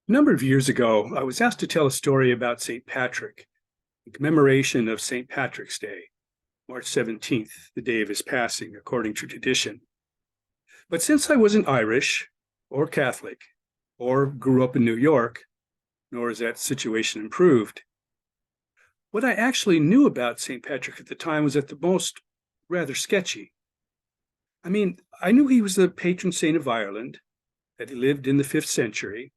A number of years ago, I was asked to tell a story about St. Patrick, in commemoration of St. Patrick's Day, March 17th, the day of his passing, according to tradition. But since I wasn't Irish or Catholic or grew up in New York, nor has that situation improved, what I actually knew about St. Patrick at the time was at the most rather sketchy. I knew he was the patron saint of Ireland, that he lived in the 5th century,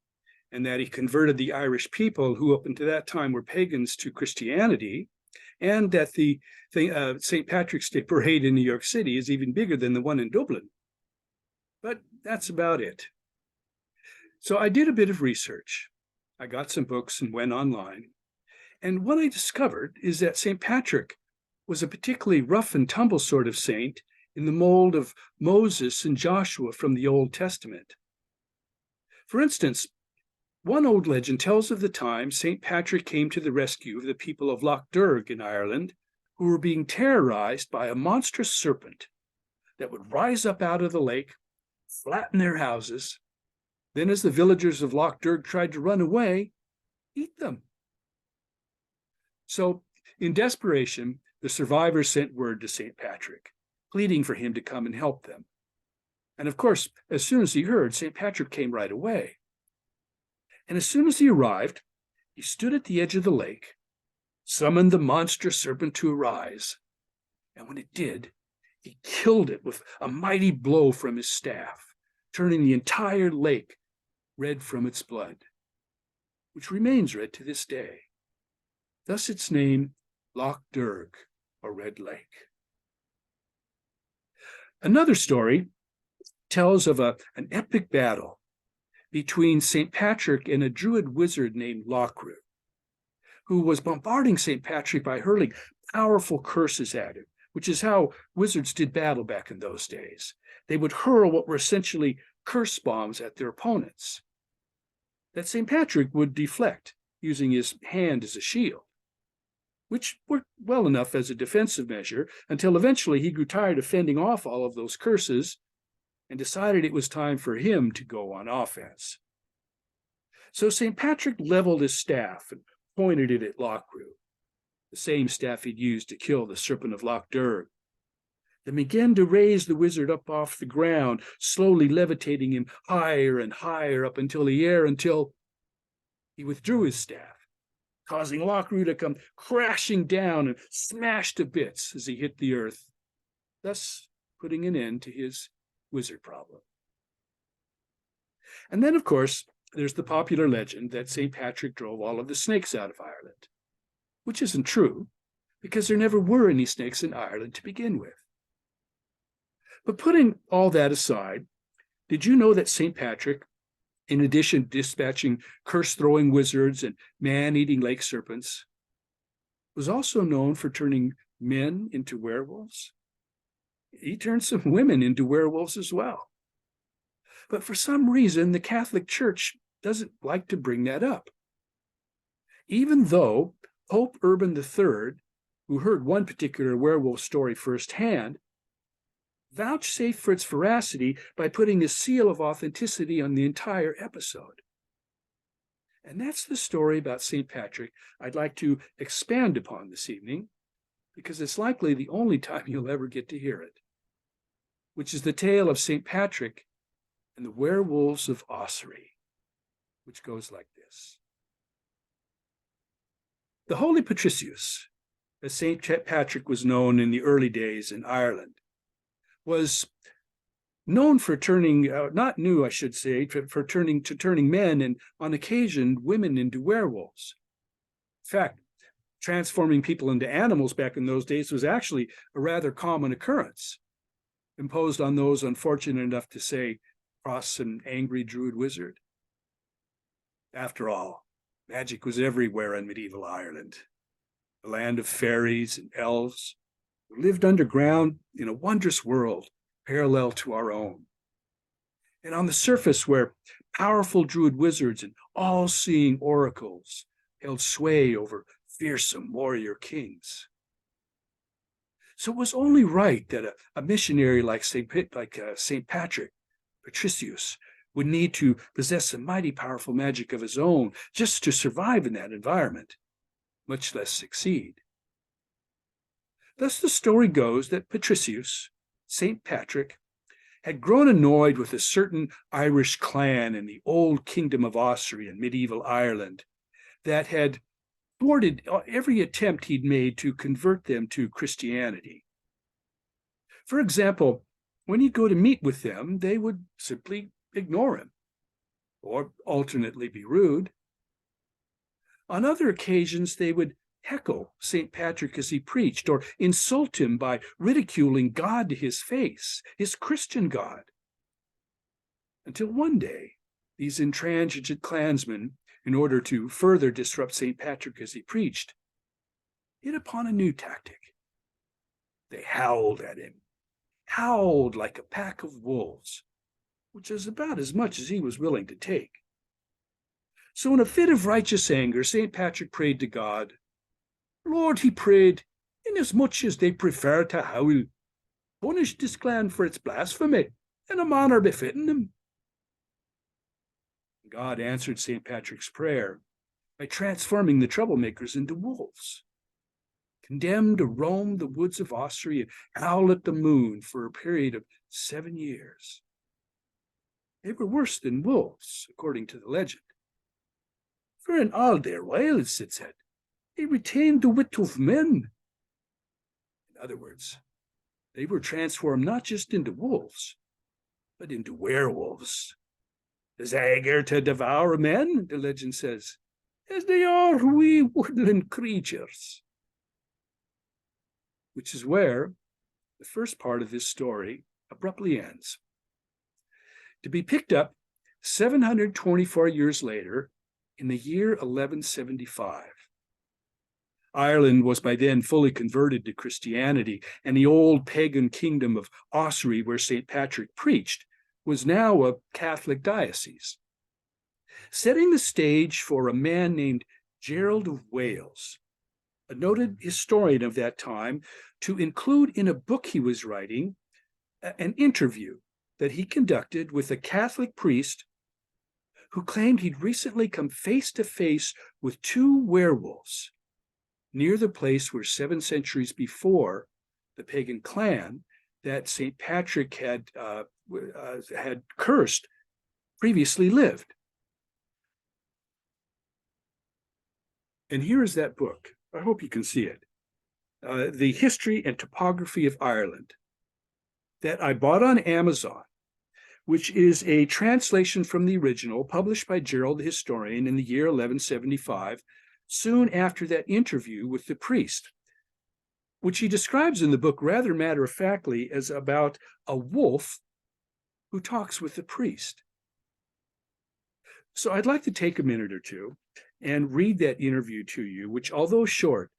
and that he converted the Irish people, who up until that time were pagans, to Christianity, and that the St. Patrick's Day parade in New York City is even bigger than the one in Dublin. But that's about it. So I did a bit of research. I got some books and went online. And what I discovered is that St. Patrick was a particularly rough and tumble sort of saint in the mold of Moses and Joshua from the Old Testament. For instance, one old legend tells of the time St. Patrick came to the rescue of the people of Lough Derg in Ireland, who were being terrorized by a monstrous serpent that would rise up out of the lake, flatten their houses, then as the villagers of Lough Derg tried to run away, eat them. So, in desperation, the survivors sent word to St. Patrick, pleading for him to come and help them. And of course, as soon as he heard, St. Patrick came right away. And as soon as he arrived, he stood at the edge of the lake, summoned the monstrous serpent to arise, and when it did, he killed it with a mighty blow from his staff, turning the entire lake red from its blood, which remains red to this day. Thus its name, Lough Derg, or Red Lake. Another story tells of an epic battle between St. Patrick and a druid wizard named Lochru, who was bombarding St. Patrick by hurling powerful curses at him, which is how wizards did battle back in those days. They would hurl what were essentially curse bombs at their opponents, that St. Patrick would deflect using his hand as a shield, which worked well enough as a defensive measure until eventually he grew tired of fending off all of those curses and decided it was time for him to go on offense. So St. Patrick leveled his staff and pointed it at Lochru, the same staff he'd used to kill the serpent of Lough Derg, then began to raise the wizard up off the ground, slowly levitating him higher and higher up into the air until he withdrew his staff, causing Lochru to come crashing down and smash to bits as he hit the earth, thus putting an end to his wizard problem. And then, of course, there's the popular legend that St. Patrick drove all of the snakes out of Ireland, which isn't true, because there never were any snakes in Ireland to begin with. But putting all that aside, did you know that St. Patrick, in addition to dispatching curse-throwing wizards and man-eating lake serpents, was also known for turning men into werewolves? He turned some women into werewolves as well. But for some reason, the Catholic Church doesn't like to bring that up. Even though Pope Urban III, who heard one particular werewolf story firsthand, vouchsafed for its veracity by putting a seal of authenticity on the entire episode. And that's the story about St. Patrick I'd like to expand upon this evening, because it's likely the only time you'll ever get to hear it, which is the tale of St. Patrick and the Werewolves of Ossory, which goes like this. The Holy Patricius, as St. Patrick was known in the early days in Ireland, was known for turning, for turning men and on occasion women into werewolves. In fact, transforming people into animals back in those days was actually a rather common occurrence, imposed on those unfortunate enough to say, cross an angry druid wizard. After all, magic was everywhere in medieval Ireland, the land of fairies and elves who lived underground in a wondrous world parallel to our own. And on the surface, where powerful druid wizards and all-seeing oracles held sway over fearsome warrior kings. So it was only right that a missionary like St. Patrick, Patricius, would need to possess some mighty powerful magic of his own just to survive in that environment, much less succeed. Thus the story goes that Patricius, St. Patrick, had grown annoyed with a certain Irish clan in the old kingdom of Ossory in medieval Ireland that had thwarted every attempt he'd made to convert them to Christianity. For example, when he'd go to meet with them, they would simply ignore him, or alternately be rude. On other occasions, they would heckle St. Patrick as he preached, or insult him by ridiculing God to his face, his Christian God. Until one day, these intransigent clansmen, in order to further disrupt St. Patrick as he preached, hit upon a new tactic. They howled at him, howled like a pack of wolves, which is about as much as he was willing to take. So in a fit of righteous anger, St. Patrick prayed to God. Lord, he prayed, inasmuch as they prefer to howl, punish this clan for its blasphemy in a manner befitting them. God answered St. Patrick's prayer by transforming the troublemakers into wolves, condemned to roam the woods of Ossory and howl at the moon for a period of 7 years. They were worse than wolves, according to the legend. For in all their wiles, it said, they retained the wit of men. In other words, they were transformed not just into wolves, but into werewolves. As eager to devour men, the legend says, as they are wee woodland creatures. Which is where the first part of this story abruptly ends, to be picked up 724 years later in the year 1175. Ireland was by then fully converted to Christianity, and the old pagan kingdom of Ossory, where St. Patrick preached, was now a Catholic diocese, setting the stage for a man named Gerald of Wales, a noted historian of that time, to include in a book he was writing an interview that he conducted with a Catholic priest who claimed he'd recently come face to face with 2 werewolves near the place where 7 centuries before the pagan clan that St. Patrick had cursed previously lived. And here is that book. I hope you can see it. The History and Topography of Ireland, that I bought on Amazon, which is a translation from the original published by Gerald the historian in the year 1175, soon after that interview with the priest, which he describes in the book rather matter-of-factly as about a wolf who talks with the priest. So I'd like to take a minute or two and read that interview to you, which, although short,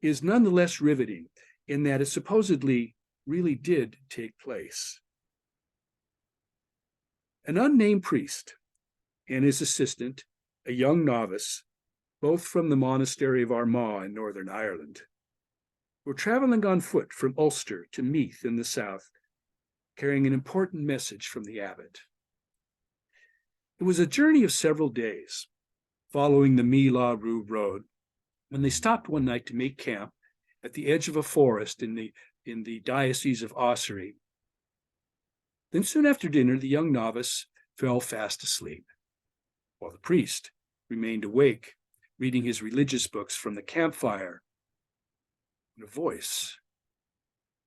is nonetheless riveting in that it supposedly really did take place. An unnamed priest and his assistant, a young novice, both from the monastery of Armagh in Northern Ireland, were traveling on foot from Ulster to Meath in the south, carrying an important message from the abbot. It was a journey of several days, following the Meagh Rue road, when they stopped one night to make camp at the edge of a forest in the diocese of Ossory. Then soon after dinner, the young novice fell fast asleep, while the priest remained awake, reading his religious books from the campfire. And a voice,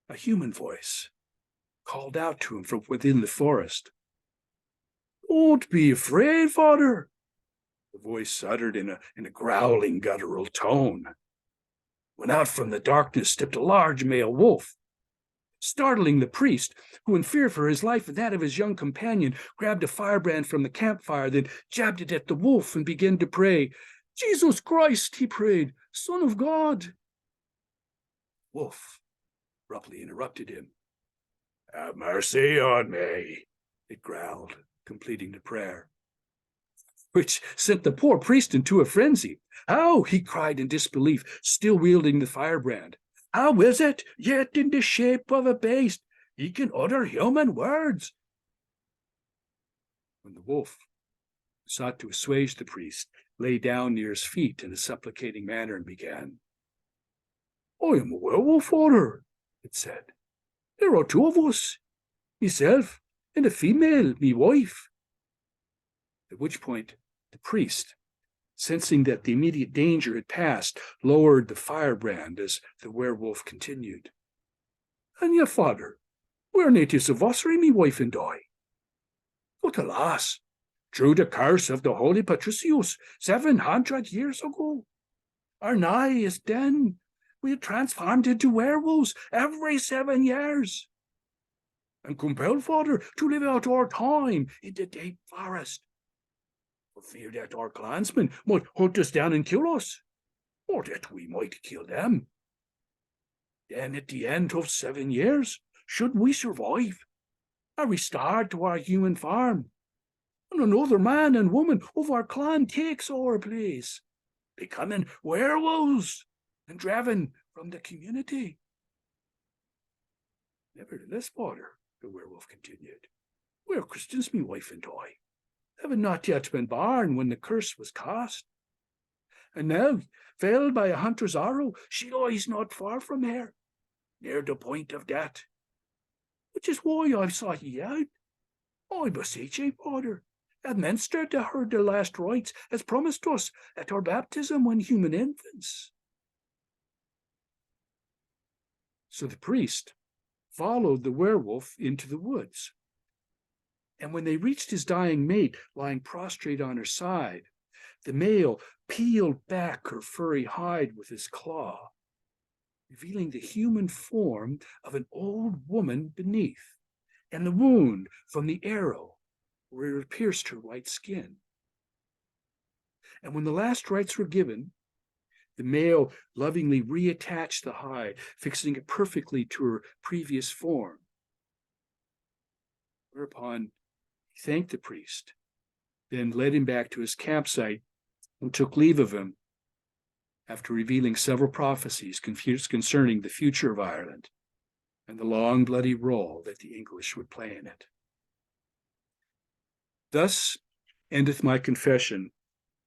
a human voice, called out to him from within the forest. "Don't be afraid, Father," the voice uttered in a growling, guttural tone. When out from the darkness stepped a large male wolf, startling the priest, who, in fear for his life and that of his young companion, grabbed a firebrand from the campfire, then jabbed it at the wolf and began to pray. "Jesus Christ," he prayed, "Son of God." Wolf abruptly interrupted him. "Have mercy on me," it growled, completing the prayer, which sent the poor priest into a frenzy. "How?" he cried in disbelief, still wielding the firebrand. "How is it, yet in the shape of a beast, he can utter human words?" when the wolf sought to assuage the priest, lay down near his feet in a supplicating manner and began. "I am a werewolf, father," it said. "There are two of us, myself and a female, me wife." At which point the priest, sensing that the immediate danger had passed, lowered the firebrand as the werewolf continued. "And your father, we're natives of Ossory, me wife and I. But alas, through the curse of the holy Patricius 700 years ago, our nigh is then we are transformed into werewolves every 7 years, and compelled, father, to live out our time in the deep forest, for fear that our clansmen might hunt us down and kill us, or that we might kill them. Then at the end of 7 years, should we survive, are restored to our human form, and another man and woman of our clan takes our place, becoming werewolves and driven from the community." "Nevertheless, father," the werewolf continued, "we are Christians, me wife and I, having not yet been born when the curse was cast. And now, felled by a hunter's arrow, she lies not far from here, near the point of death, which is why I've sought ye out. I beseech ye, father, administer to her the last rites as promised us at our baptism when human infants." So the priest followed the werewolf into the woods, and when they reached his dying mate lying prostrate on her side, the male peeled back her furry hide with his claw, revealing the human form of an old woman beneath, and the wound from the arrow where it pierced her white skin. And when the last rites were given, the male lovingly reattached the hide, fixing it perfectly to her previous form. Whereupon he thanked the priest, then led him back to his campsite and took leave of him, after revealing several prophecies concerning the future of Ireland and the long bloody role that the English would play in it. Thus endeth my confession,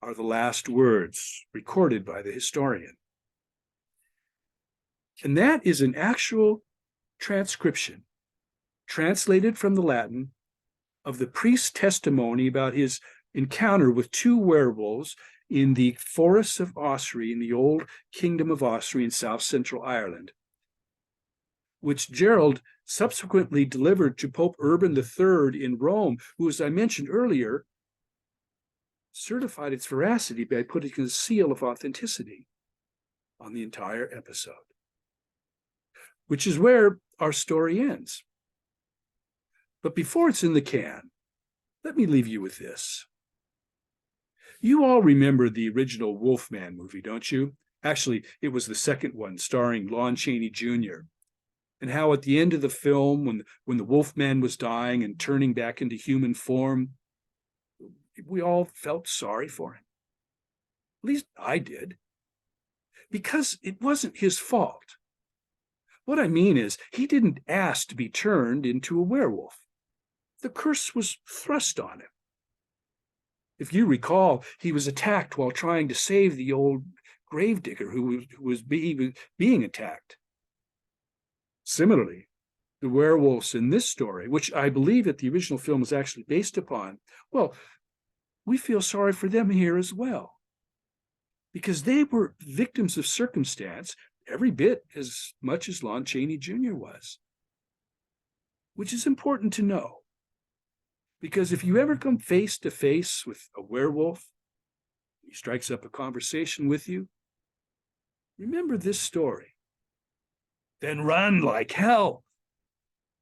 are the last words recorded by the historian. And that is an actual transcription, translated from the Latin, of the priest's testimony about his encounter with two werewolves in the forests of Ossory in the old kingdom of Ossory in south central Ireland, which Gerald subsequently delivered to Pope Urban III in Rome, who, as I mentioned earlier, certified its veracity by putting a seal of authenticity on the entire episode, which is where our story ends. But before it's in the can, let me leave you with this. You all remember the original Wolfman movie, don't you? Actually, it was the second one, starring Lon Chaney Jr., and how at the end of the film, when the Wolfman was dying and turning back into human form, we all felt sorry for him. At least I did. Because it wasn't his fault. What I mean is, he didn't ask to be turned into a werewolf. The curse was thrust on him. If you recall, he was attacked while trying to save the old gravedigger who was being attacked. Similarly, the werewolves in this story, which I believe that the original film is actually based upon, well, we feel sorry for them here as well, because they were victims of circumstance every bit as much as Lon Chaney Jr. was, which is important to know. Because if you ever come face to face with a werewolf, he strikes up a conversation with you, remember this story. Then run like hell,